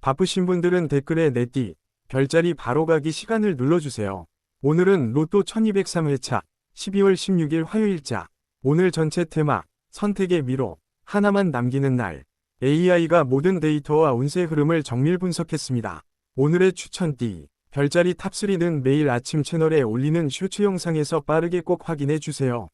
바쁘신 분들은 댓글에 내띠, 별자리 바로 가기 시간을 눌러주세요. 오늘은 로또 1203회차 12월 16일 화요일자. 오늘 전체 테마, 선택의 미로, 하나만 남기는 날. AI가 모든 데이터와 운세 흐름을 정밀 분석했습니다. 오늘의 추천띠, 별자리 탑3는 매일 아침 채널에 올리는 쇼츠 영상에서 빠르게 꼭 확인해 주세요.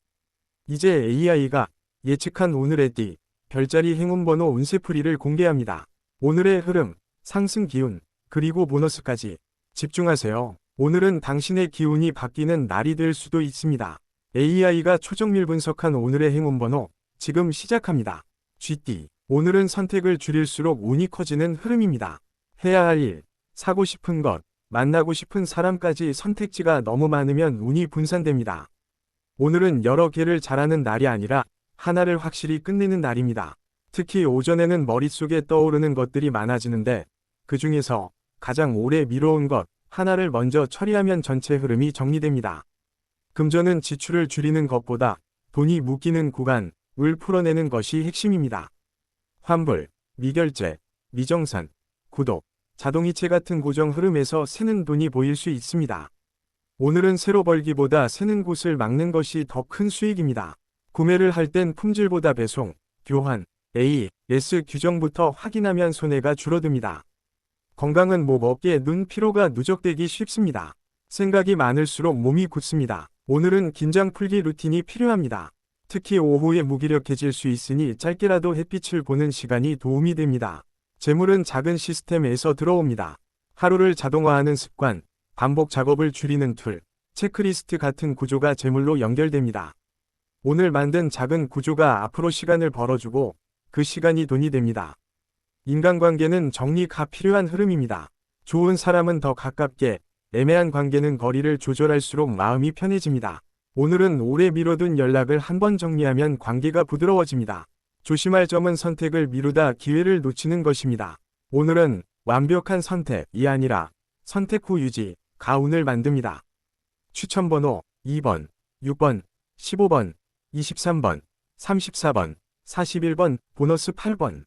이제 AI가 예측한 오늘의 띠, 별자리 행운번호 운세풀이를 공개합니다. 오늘의 흐름, 상승 기운, 그리고 보너스까지 집중하세요. 오늘은 당신의 기운이 바뀌는 날이 될 수도 있습니다. AI가 초정밀 분석한 오늘의 행운번호, 지금 시작합니다. 쥐띠, 오늘은 선택을 줄일수록 운이 커지는 흐름입니다. 해야 할 일, 사고 싶은 것, 만나고 싶은 사람까지 선택지가 너무 많으면 운이 분산됩니다. 오늘은 여러 개를 잘하는 날이 아니라 하나를 확실히 끝내는 날입니다. 특히 오전에는 머릿속에 떠오르는 것들이 많아지는데 그 중에서 가장 오래 미뤄온 것 하나를 먼저 처리하면 전체 흐름이 정리됩니다. 금전은 지출을 줄이는 것보다 돈이 묶이는 구간을 풀어내는 것이 핵심입니다. 환불, 미결제, 미정산, 구독, 자동이체 같은 고정 흐름에서 새는 돈이 보일 수 있습니다. 오늘은 새로 벌기보다 새는 곳을 막는 것이 더 큰 수익입니다. 구매를 할 땐 품질보다 배송, 교환, AS 규정부터 확인하면 손해가 줄어듭니다. 건강은 목 어깨 눈 피로가 누적되기 쉽습니다. 생각이 많을수록 몸이 굳습니다. 오늘은 긴장 풀기 루틴이 필요합니다. 특히 오후에 무기력해질 수 있으니 짧게라도 햇빛을 보는 시간이 도움이 됩니다. 재물은 작은 시스템에서 들어옵니다. 하루를 자동화하는 습관, 반복 작업을 줄이는 툴, 체크리스트 같은 구조가 재물로 연결됩니다. 오늘 만든 작은 구조가 앞으로 시간을 벌어주고 그 시간이 돈이 됩니다. 인간관계는 정리가 필요한 흐름입니다. 좋은 사람은 더 가깝게, 애매한 관계는 거리를 조절할수록 마음이 편해집니다. 오늘은 오래 미뤄둔 연락을 한번 정리하면 관계가 부드러워집니다. 조심할 점은 선택을 미루다 기회를 놓치는 것입니다. 오늘은 완벽한 선택이 아니라 선택 후 유지가 운을 만듭니다. 추천번호 2번, 6번, 15번, 23번, 34번, 41번, 보너스 8번.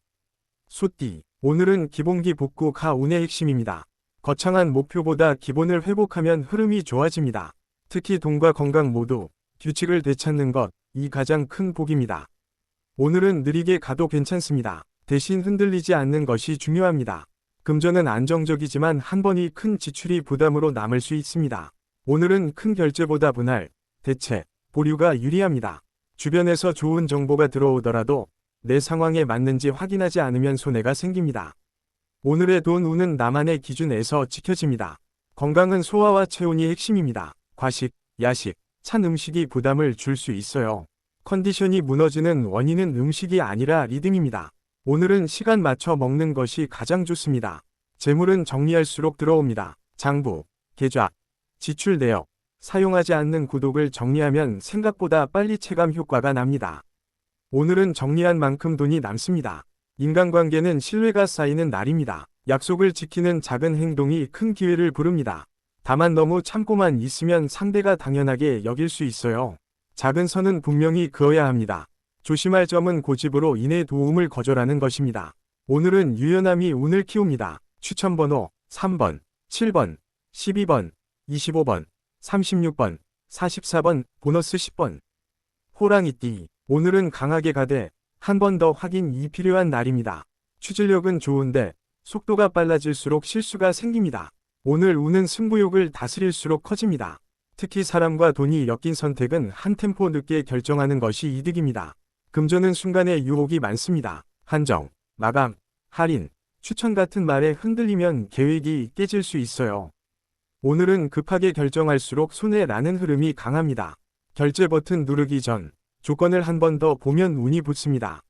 소띠, 오늘은 기본기 복구가 운의 핵심입니다. 거창한 목표보다 기본을 회복하면 흐름이 좋아집니다. 특히 돈과 건강 모두 규칙을 되찾는 것이 가장 큰 복입니다. 오늘은 느리게 가도 괜찮습니다. 대신 흔들리지 않는 것이 중요합니다. 금전은 안정적이지만 한 번이 큰 지출이 부담으로 남을 수 있습니다. 오늘은 큰 결제보다 분할, 대체, 보류가 유리합니다. 주변에서 좋은 정보가 들어오더라도 내 상황에 맞는지 확인하지 않으면 손해가 생깁니다. 오늘의 돈 운은 나만의 기준에서 지켜집니다. 건강은 소화와 체온이 핵심입니다. 과식, 야식, 찬 음식이 부담을 줄 수 있어요. 컨디션이 무너지는 원인은 음식이 아니라 리듬입니다. 오늘은 시간 맞춰 먹는 것이 가장 좋습니다. 재물은 정리할수록 들어옵니다. 장부, 계좌, 지출 내역, 사용하지 않는 구독을 정리하면 생각보다 빨리 체감 효과가 납니다. 오늘은 정리한 만큼 돈이 남습니다. 인간관계는 신뢰가 쌓이는 날입니다. 약속을 지키는 작은 행동이 큰 기회를 부릅니다. 다만 너무 참고만 있으면 상대가 당연하게 여길 수 있어요. 작은 선은 분명히 그어야 합니다. 조심할 점은 고집으로 인해 도움을 거절하는 것입니다. 오늘은 유연함이 운을 키웁니다. 추천번호 3번, 7번, 12번, 25번, 36번, 44번, 보너스 10번. 호랑이띠, 오늘은 강하게 가되 한 번 더 확인이 필요한 날입니다. 추진력은 좋은데 속도가 빨라질수록 실수가 생깁니다. 오늘 운은 승부욕을 다스릴수록 커집니다. 특히 사람과 돈이 엮인 선택은 한 템포 늦게 결정하는 것이 이득입니다. 금전은 순간에 유혹이 많습니다. 한정, 마감, 할인, 추천 같은 말에 흔들리면 계획이 깨질 수 있어요. 오늘은 급하게 결정할수록 손해라는 흐름이 강합니다. 결제 버튼 누르기 전 조건을 한 번 더 보면 운이 붙습니다.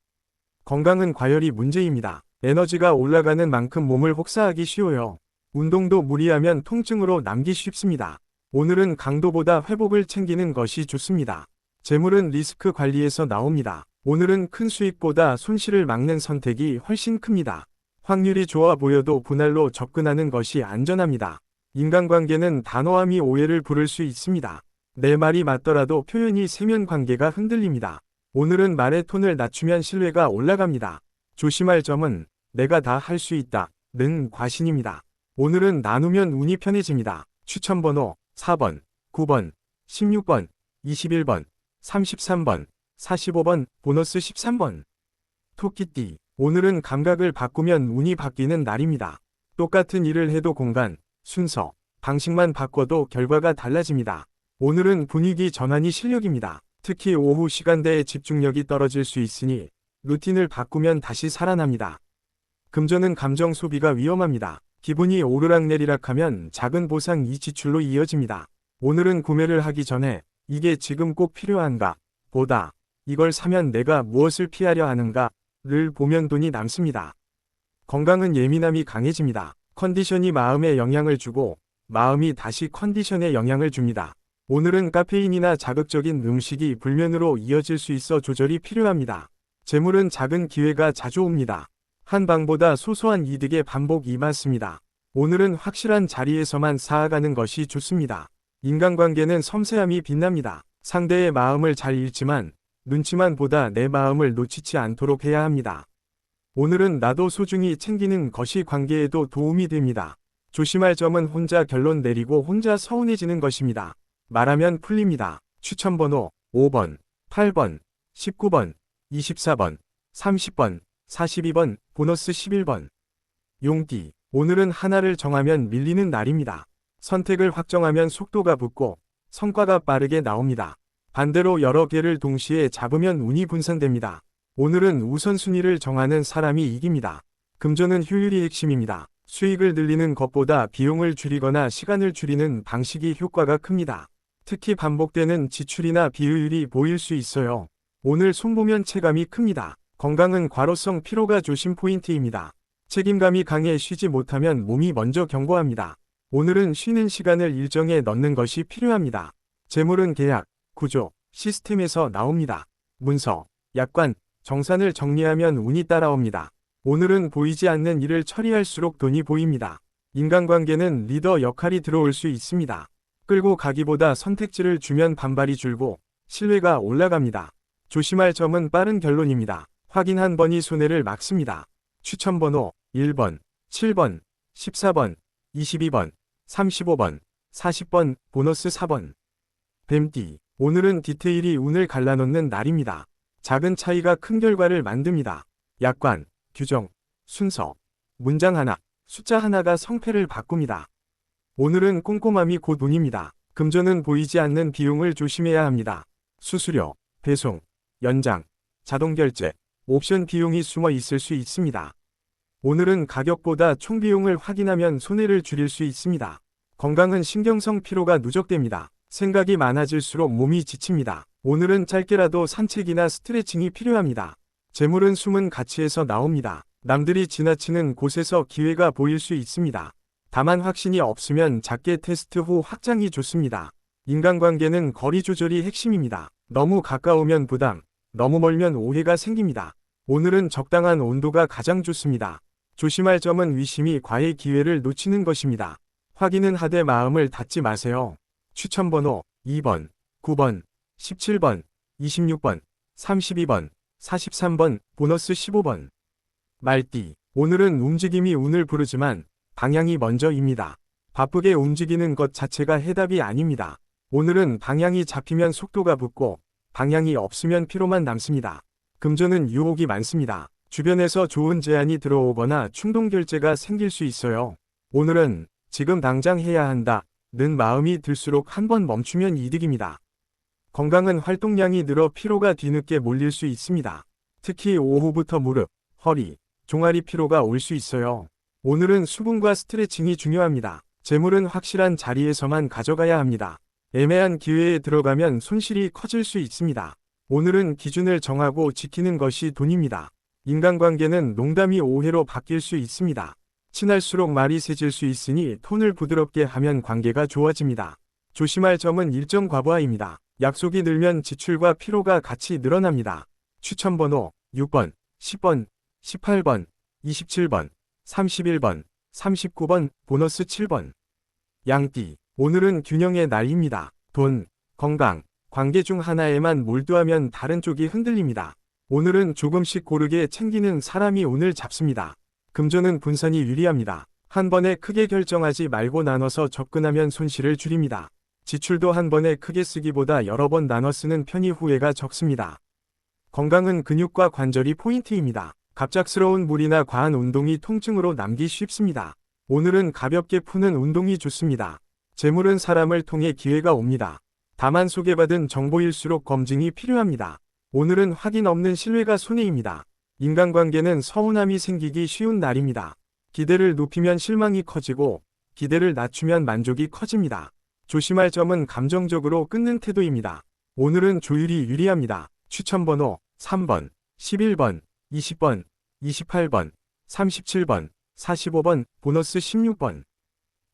건강은 과열이 문제입니다. 에너지가 올라가는 만큼 몸을 혹사하기 쉬워요. 운동도 무리하면 통증으로 남기 쉽습니다. 오늘은 강도보다 회복을 챙기는 것이 좋습니다. 재물은 리스크 관리에서 나옵니다. 오늘은 큰 수익보다 손실을 막는 선택이 훨씬 큽니다. 확률이 좋아 보여도 분할로 접근하는 것이 안전합니다. 인간관계는 단호함이 오해를 부를 수 있습니다. 내 말이 맞더라도 표현이 세면 관계가 흔들립니다. 오늘은 말의 톤을 낮추면 신뢰가 올라갑니다. 조심할 점은 내가 다 할 수 있다 는 과신입니다. 오늘은 나누면 운이 편해집니다. 추천번호 4번, 9번, 16번, 21번, 33번, 45번, 보너스 13번. 토끼띠. 오늘은 감각을 바꾸면 운이 바뀌는 날입니다. 똑같은 일을 해도 공간, 순서, 방식만 바꿔도 결과가 달라집니다. 오늘은 분위기 전환이 실력입니다. 특히 오후 시간대에 집중력이 떨어질 수 있으니 루틴을 바꾸면 다시 살아납니다. 금전은 감정 소비가 위험합니다. 기분이 오르락내리락하면 작은 보상이 지출로 이어집니다. 오늘은 구매를 하기 전에 이게 지금 꼭 필요한가? 보다 이걸 사면 내가 무엇을 피하려 하는가?를 보면 돈이 남습니다. 건강은 예민함이 강해집니다. 컨디션이 마음에 영향을 주고 마음이 다시 컨디션에 영향을 줍니다. 오늘은 카페인이나 자극적인 음식이 불면으로 이어질 수 있어 조절이 필요합니다. 재물은 작은 기회가 자주 옵니다. 한 방보다 소소한 이득의 반복이 많습니다. 오늘은 확실한 자리에서만 쌓아가는 것이 좋습니다. 인간관계는 섬세함이 빛납니다. 상대의 마음을 잘 읽지만 눈치만 보다 내 마음을 놓치지 않도록 해야 합니다. 오늘은 나도 소중히 챙기는 것이 관계에도 도움이 됩니다. 조심할 점은 혼자 결론 내리고 혼자 서운해지는 것입니다. 말하면 풀립니다. 추천번호 5번, 8번, 19번, 24번, 30번, 42번, 보너스 11번. 용띠. 오늘은 하나를 정하면 밀리는 날입니다. 선택을 확정하면 속도가 붙고 성과가 빠르게 나옵니다. 반대로 여러 개를 동시에 잡으면 운이 분산됩니다. 오늘은 우선순위를 정하는 사람이 이깁니다. 금전은 효율이 핵심입니다. 수익을 늘리는 것보다 비용을 줄이거나 시간을 줄이는 방식이 효과가 큽니다. 특히 반복되는 지출이나 비효율이 보일 수 있어요. 오늘 손보면 체감이 큽니다. 건강은 과로성 피로가 조심 포인트입니다. 책임감이 강해 쉬지 못하면 몸이 먼저 경고합니다. 오늘은 쉬는 시간을 일정에 넣는 것이 필요합니다. 재물은 계약, 구조, 시스템에서 나옵니다. 문서, 약관, 정산을 정리하면 운이 따라옵니다. 오늘은 보이지 않는 일을 처리할수록 돈이 보입니다. 인간관계는 리더 역할이 들어올 수 있습니다. 끌고 가기보다 선택지를 주면 반발이 줄고 신뢰가 올라갑니다. 조심할 점은 빠른 결론입니다. 확인 한 번이 손해를 막습니다. 추천번호 1번, 7번, 14번, 22번, 35번, 40번, 보너스 4번. 뱀띠. 오늘은 디테일이 운을 갈라놓는 날입니다. 작은 차이가 큰 결과를 만듭니다. 약관, 규정, 순서, 문장 하나, 숫자 하나가 성패를 바꿉니다. 오늘은 꼼꼼함이 곧 운입니다. 금전은 보이지 않는 비용을 조심해야 합니다. 수수료, 배송, 연장, 자동결제, 옵션 비용이 숨어 있을 수 있습니다. 오늘은 가격보다 총비용을 확인하면 손해를 줄일 수 있습니다. 건강은 신경성 피로가 누적됩니다. 생각이 많아질수록 몸이 지칩니다. 오늘은 짧게라도 산책이나 스트레칭이 필요합니다. 재물은 숨은 가치에서 나옵니다. 남들이 지나치는 곳에서 기회가 보일 수 있습니다. 다만 확신이 없으면 작게 테스트 후 확장이 좋습니다. 인간관계는 거리 조절이 핵심입니다. 너무 가까우면 부담, 너무 멀면 오해가 생깁니다. 오늘은 적당한 온도가 가장 좋습니다. 조심할 점은 위심이 과의 기회를 놓치는 것입니다. 확인은 하되 마음을 닫지 마세요. 추천번호 2번, 9번, 17번, 26번, 32번, 43번, 보너스 15번. 말띠. 오늘은 움직임이 운을 부르지만 방향이 먼저입니다. 바쁘게 움직이는 것 자체가 해답이 아닙니다. 오늘은 방향이 잡히면 속도가 붙고 방향이 없으면 피로만 남습니다. 금전은 유혹이 많습니다. 주변에서 좋은 제안이 들어오거나 충동결제가 생길 수 있어요. 오늘은 지금 당장 해야 한다는 마음이 들수록 한 번 멈추면 이득입니다. 건강은 활동량이 늘어 피로가 뒤늦게 몰릴 수 있습니다. 특히 오후부터 무릎, 허리, 종아리 피로가 올 수 있어요. 오늘은 수분과 스트레칭이 중요합니다. 재물은 확실한 자리에서만 가져가야 합니다. 애매한 기회에 들어가면 손실이 커질 수 있습니다. 오늘은 기준을 정하고 지키는 것이 돈입니다. 인간관계는 농담이 오해로 바뀔 수 있습니다. 친할수록 말이 세질 수 있으니 톤을 부드럽게 하면 관계가 좋아집니다. 조심할 점은 일정 과부하입니다. 약속이 늘면 지출과 피로가 같이 늘어납니다. 추천번호 6번, 10번, 18번, 27번, 31번, 39번, 보너스 7번. 양띠. 오늘은 균형의 날입니다. 돈, 건강, 관계 중 하나에만 몰두하면 다른 쪽이 흔들립니다. 오늘은 조금씩 고르게 챙기는 사람이 운을 잡습니다. 금전은 분산이 유리합니다. 한 번에 크게 결정하지 말고 나눠서 접근하면 손실을 줄입니다. 지출도 한 번에 크게 쓰기보다 여러 번 나눠 쓰는 편이 후회가 적습니다. 건강은 근육과 관절이 포인트입니다. 갑작스러운 무리나 과한 운동이 통증으로 남기 쉽습니다. 오늘은 가볍게 푸는 운동이 좋습니다. 재물은 사람을 통해 기회가 옵니다. 다만 소개받은 정보일수록 검증이 필요합니다. 오늘은 확인 없는 신뢰가 손해입니다. 인간관계는 서운함이 생기기 쉬운 날입니다. 기대를 높이면 실망이 커지고 기대를 낮추면 만족이 커집니다. 조심할 점은 감정적으로 끊는 태도입니다. 오늘은 조율이 유리합니다. 추천번호 3번, 11번, 20번, 28번, 37번, 45번, 보너스 16번.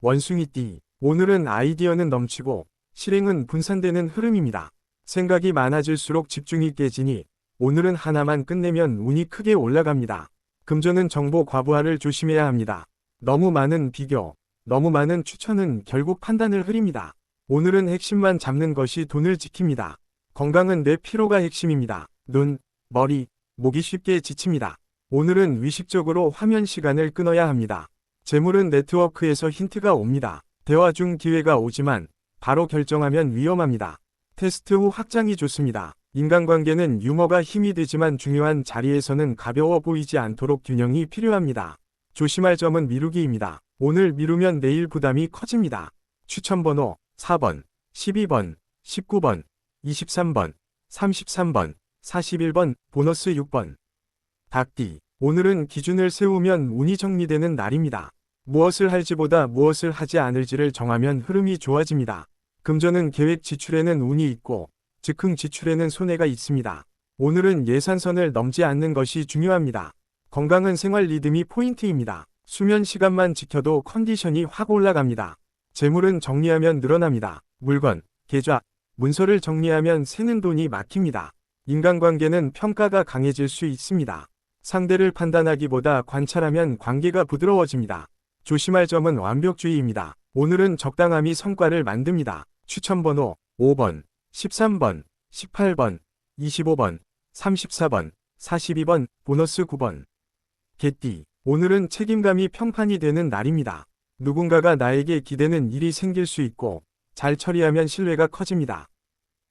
원숭이띠. 오늘은 아이디어는 넘치고 실행은 분산되는 흐름입니다. 생각이 많아질수록 집중이 깨지니 오늘은 하나만 끝내면 운이 크게 올라갑니다. 금전은 정보 과부하를 조심해야 합니다. 너무 많은 비교, 너무 많은 추천은 결국 판단을 흐립니다. 오늘은 핵심만 잡는 것이 돈을 지킵니다. 건강은 뇌 피로가 핵심입니다. 눈, 머리, 목이 쉽게 지칩니다. 오늘은 의식적으로 화면 시간을 끊어야 합니다. 재물은 네트워크에서 힌트가 옵니다. 대화 중 기회가 오지만 바로 결정하면 위험합니다. 테스트 후 확장이 좋습니다. 인간관계는 유머가 힘이 되지만 중요한 자리에서는 가벼워 보이지 않도록 균형이 필요합니다. 조심할 점은 미루기입니다. 오늘 미루면 내일 부담이 커집니다. 추천번호 4번, 12번, 19번, 23번, 33번, 41번, 보너스 6번. 닭띠. 오늘은 기준을 세우면 운이 정리되는 날입니다. 무엇을 할지보다 무엇을 하지 않을지를 정하면 흐름이 좋아집니다. 금전은 계획 지출에는 운이 있고 즉흥 지출에는 손해가 있습니다. 오늘은 예산선을 넘지 않는 것이 중요합니다. 건강은 생활 리듬이 포인트입니다. 수면 시간만 지켜도 컨디션이 확 올라갑니다. 재물은 정리하면 늘어납니다. 물건, 계좌, 문서를 정리하면 새는 돈이 막힙니다. 인간관계는 평가가 강해질 수 있습니다. 상대를 판단하기보다 관찰하면 관계가 부드러워집니다. 조심할 점은 완벽주의입니다. 오늘은 적당함이 성과를 만듭니다. 추천번호 5번, 13번, 18번, 25번, 34번, 42번, 보너스 9번. 개띠. 오늘은 책임감이 평판이 되는 날입니다. 누군가가 나에게 기대는 일이 생길 수 있고 잘 처리하면 신뢰가 커집니다.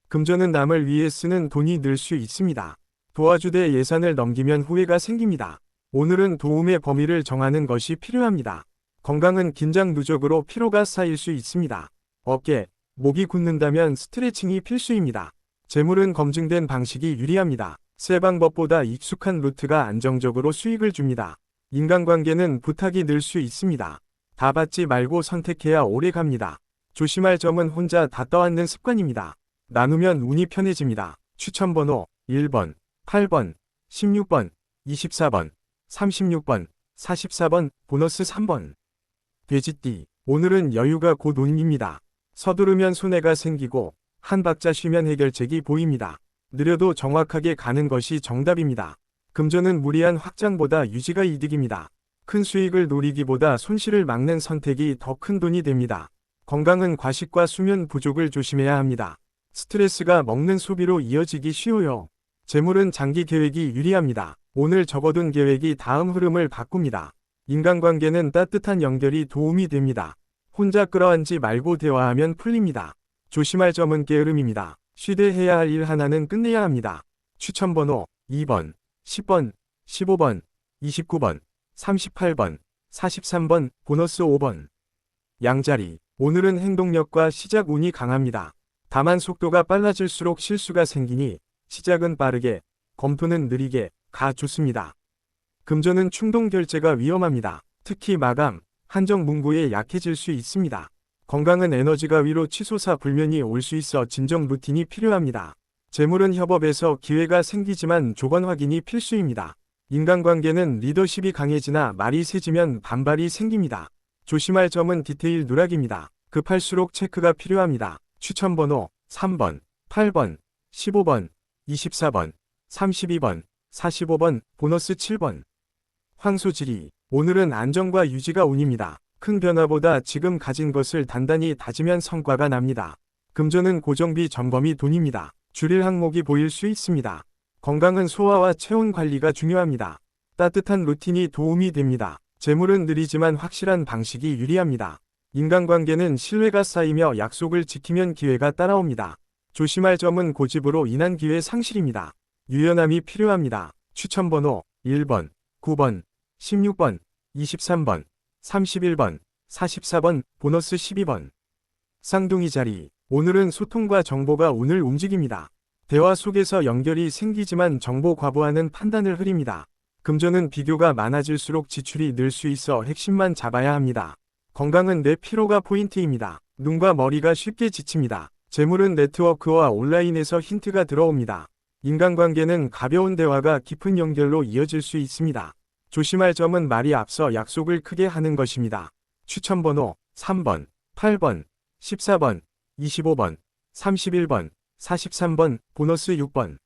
금전은 남을 위해 쓰는 돈이 늘 수 있습니다. 도와주되 예산을 넘기면 후회가 생깁니다. 오늘은 도움의 범위를 정하는 것이 필요합니다. 건강은 긴장 누적으로 피로가 쌓일 수 있습니다. 어깨, 목이 굳는다면 스트레칭이 필수입니다. 재물은 검증된 방식이 유리합니다. 새 방법보다 익숙한 루트가 안정적으로 수익을 줍니다. 인간관계는 부탁이 늘 수 있습니다. 다 받지 말고 선택해야 오래 갑니다. 조심할 점은 혼자 다 떠안는 습관입니다. 나누면 운이 편해집니다. 추천번호 1번, 8번, 16번, 24번, 36번, 44번, 보너스 3번. 돼지띠. 오늘은 여유가 곧 운입니다. 서두르면 손해가 생기고 한 박자 쉬면 해결책이 보입니다. 느려도 정확하게 가는 것이 정답입니다. 금전은 무리한 확장보다 유지가 이득입니다. 큰 수익을 노리기보다 손실을 막는 선택이 더 큰 돈이 됩니다. 건강은 과식과 수면 부족을 조심해야 합니다. 스트레스가 먹는 소비로 이어지기 쉬워요. 재물은 장기 계획이 유리합니다. 오늘 접어둔 계획이 다음 흐름을 바꿉니다. 인간관계는 따뜻한 연결이 도움이 됩니다. 혼자 끌어안지 말고 대화하면 풀립니다. 조심할 점은 게으름입니다. 쉬되 해야 할 일 하나는 끝내야 합니다. 추천번호 2번, 10번, 15번, 29번, 38번, 43번, 보너스 5번. 양자리. 오늘은 행동력과 시작 운이 강합니다. 다만 속도가 빨라질수록 실수가 생기니 시작은 빠르게, 검토는 느리게 가 좋습니다. 금전은 충동 결제가 위험합니다. 특히 마감, 한정 문구에 약해질 수 있습니다. 건강은 에너지가 위로 치솟아 불면이 올 수 있어 진정 루틴이 필요합니다. 재물은 협업에서 기회가 생기지만 조건 확인이 필수입니다. 인간관계는 리더십이 강해지나 말이 세지면 반발이 생깁니다. 조심할 점은 디테일 누락입니다. 급할수록 체크가 필요합니다. 추천번호 3번, 8번, 15번, 24번, 32번, 45번, 보너스 7번. 황소지리. 오늘은 안정과 유지가 운입니다. 큰 변화보다 지금 가진 것을 단단히 다지면 성과가 납니다. 금전은 고정비 점검이 돈입니다. 줄일 항목이 보일 수 있습니다. 건강은 소화와 체온 관리가 중요합니다. 따뜻한 루틴이 도움이 됩니다. 재물은 느리지만 확실한 방식이 유리합니다. 인간관계는 신뢰가 쌓이며 약속을 지키면 기회가 따라옵니다. 조심할 점은 고집으로 인한 기회 상실입니다. 유연함이 필요합니다. 추천번호 1번, 9번, 16번, 23번, 31번, 44번, 보너스 12번. 쌍둥이 자리. 오늘은 소통과 정보가 운을 움직입니다. 대화 속에서 연결이 생기지만 정보 과부하는 판단을 흐립니다. 금전은 비교가 많아질수록 지출이 늘 수 있어 핵심만 잡아야 합니다. 건강은 내 피로가 포인트입니다. 눈과 머리가 쉽게 지칩니다. 재물은 네트워크와 온라인에서 힌트가 들어옵니다. 인간관계는 가벼운 대화가 깊은 연결로 이어질 수 있습니다. 조심할 점은 말이 앞서 약속을 크게 하는 것입니다. 추천번호 3번, 8번, 14번, 25번, 31번, 43번, 보너스 6번.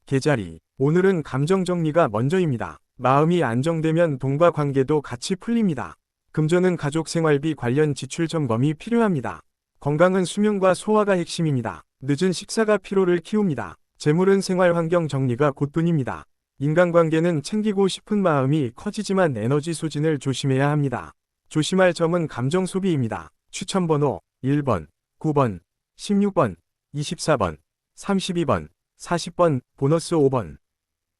계자리. 오늘은 감정 정리가 먼저입니다. 마음이 안정되면 돈과 관계도 같이 풀립니다. 금전은 가족 생활비 관련 지출 점검이 필요합니다. 건강은 수면과 소화가 핵심입니다. 늦은 식사가 피로를 키웁니다. 재물은 생활 환경 정리가 곧돈입니다. 인간관계는 챙기고 싶은 마음이 커지지만 에너지 소진을 조심해야 합니다. 조심할 점은 감정 소비입니다. 추천번호 1번, 9번, 16번, 24번, 32번, 40번, 보너스 5번.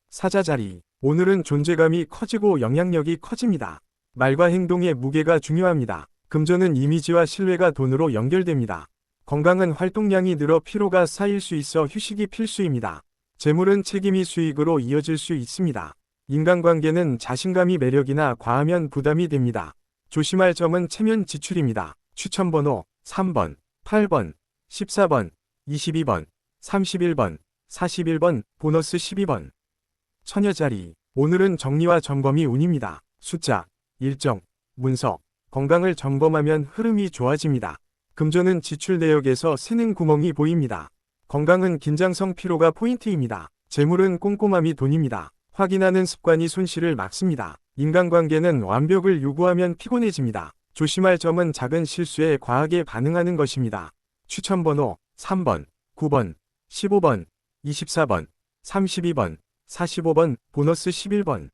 사자자리. 오늘은 존재감이 커지고 영향력이 커집니다. 말과 행동의 무게가 중요합니다. 금전은 이미지와 신뢰가 돈으로 연결됩니다. 건강은 활동량이 늘어 피로가 쌓일 수 있어 휴식이 필수입니다. 재물은 책임이 수익으로 이어질 수 있습니다. 인간관계는 자신감이 매력이나 과하면 부담이 됩니다. 조심할 점은 체면 지출입니다. 추천번호 3번, 8번, 14번, 22번, 31번, 41번, 보너스 12번. 처녀자리. 오늘은 정리와 점검이 운입니다. 숫자, 일정, 문서, 건강을 점검하면 흐름이 좋아집니다. 금전은 지출 내역에서 새는 구멍이 보입니다. 건강은 긴장성 피로가 포인트입니다. 재물은 꼼꼼함이 돈입니다. 확인하는 습관이 손실을 막습니다. 인간관계는 완벽을 요구하면 피곤해집니다. 조심할 점은 작은 실수에 과하게 반응하는 것입니다. 추천번호 3번, 9번, 15번, 24번, 32번, 45번, 보너스 11번.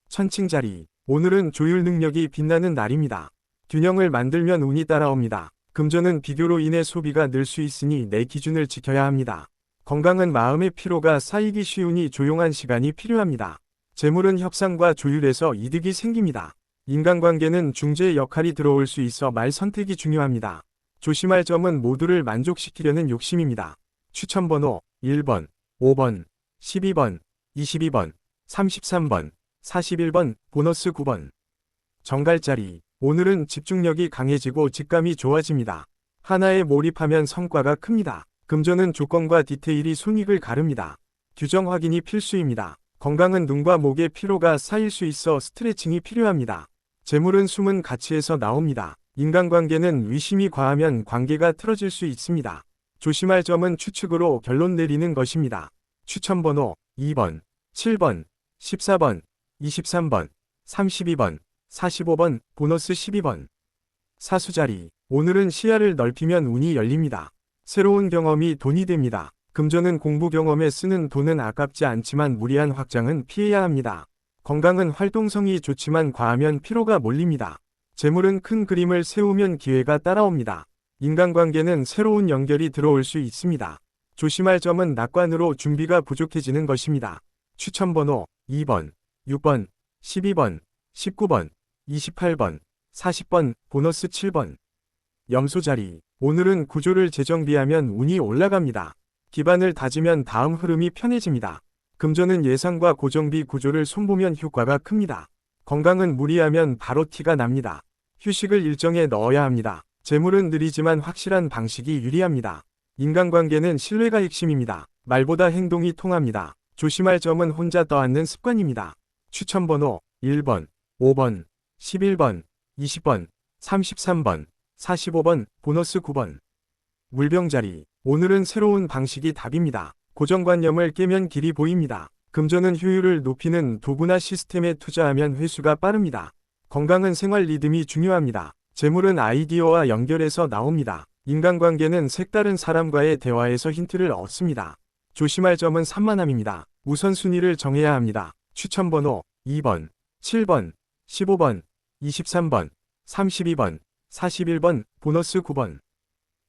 천칭자리. 오늘은 조율 능력이 빛나는 날입니다. 균형을 만들면 운이 따라옵니다. 금전은 비교로 인해 소비가 늘 수 있으니 내 기준을 지켜야 합니다. 건강은 마음의 피로가 쌓이기 쉬우니 조용한 시간이 필요합니다. 재물은 협상과 조율에서 이득이 생깁니다. 인간관계는 중재의 역할이 들어올 수 있어 말 선택이 중요합니다. 조심할 점은 모두를 만족시키려는 욕심입니다. 추천번호 1번, 5번, 12번, 22번, 33번, 41번, 보너스 9번. 정갈자리. 오늘은 집중력이 강해지고 직감이 좋아집니다. 하나에 몰입하면 성과가 큽니다. 금전은 조건과 디테일이 손익을 가릅니다. 규정 확인이 필수입니다. 건강은 눈과 목에 피로가 쌓일 수 있어 스트레칭이 필요합니다. 재물은 숨은 가치에서 나옵니다. 인간관계는 의심이 과하면 관계가 틀어질 수 있습니다. 조심할 점은 추측으로 결론 내리는 것입니다. 추천번호 2번, 7번, 14번, 23번, 32번, 45번, 보너스 12번. 사수자리. 오늘은 시야를 넓히면 운이 열립니다. 새로운 경험이 돈이 됩니다. 금전은 공부 경험에 쓰는 돈은 아깝지 않지만 무리한 확장은 피해야 합니다. 건강은 활동성이 좋지만 과하면 피로가 몰립니다. 재물은 큰 그림을 세우면 기회가 따라옵니다. 인간관계는 새로운 연결이 들어올 수 있습니다. 조심할 점은 낙관으로 준비가 부족해지는 것입니다. 추천번호 2번, 6번, 12번, 19번, 28번, 40번, 보너스 7번. 염소자리. 오늘은 구조를 재정비하면 운이 올라갑니다. 기반을 다지면 다음 흐름이 편해집니다. 금전은 예상과 고정비 구조를 손보면 효과가 큽니다. 건강은 무리하면 바로 티가 납니다. 휴식을 일정에 넣어야 합니다. 재물은 느리지만 확실한 방식이 유리합니다. 인간관계는 신뢰가 핵심입니다. 말보다 행동이 통합니다. 조심할 점은 혼자 떠안는 습관입니다. 추천번호 1번, 5번, 11번, 20번, 33번, 45번, 보너스 9번. 물병자리. 오늘은 새로운 방식이 답입니다. 고정관념을 깨면 길이 보입니다. 금전은 효율을 높이는 도구나 시스템에 투자하면 회수가 빠릅니다. 건강은 생활 리듬이 중요합니다. 재물은 아이디어와 연결해서 나옵니다. 인간관계는 색다른 사람과의 대화에서 힌트를 얻습니다. 조심할 점은 산만함입니다. 우선순위를 정해야 합니다. 추천번호 2번, 7번, 15번, 23번, 32번, 41번, 보너스 9번.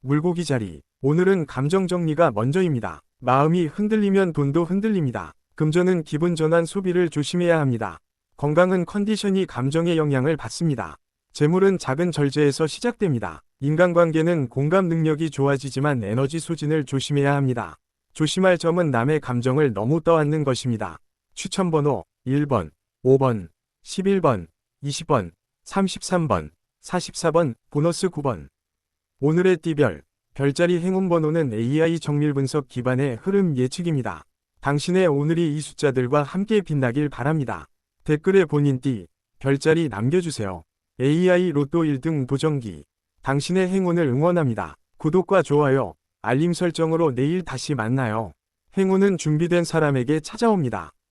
물고기 자리. 오늘은 감정 정리가 먼저입니다. 마음이 흔들리면 돈도 흔들립니다. 금전은 기분 전환 소비를 조심해야 합니다. 건강은 컨디션이 감정의 영향을 받습니다. 재물은 작은 절제에서 시작됩니다. 인간관계는 공감 능력이 좋아지지만 에너지 소진을 조심해야 합니다. 조심할 점은 남의 감정을 너무 떠안는 것입니다. 추천번호 1번, 5번, 11번, 20번, 33번, 44번, 보너스 9번. 오늘의 띠별, 별자리 행운번호는 AI 정밀 분석 기반의 흐름 예측입니다. 당신의 오늘이 이 숫자들과 함께 빛나길 바랍니다. 댓글에 본인 띠, 별자리 남겨주세요. AI 로또 1등 도전기. 당신의 행운을 응원합니다. 구독과 좋아요, 알림 설정으로 내일 다시 만나요. 행운은 준비된 사람에게 찾아옵니다.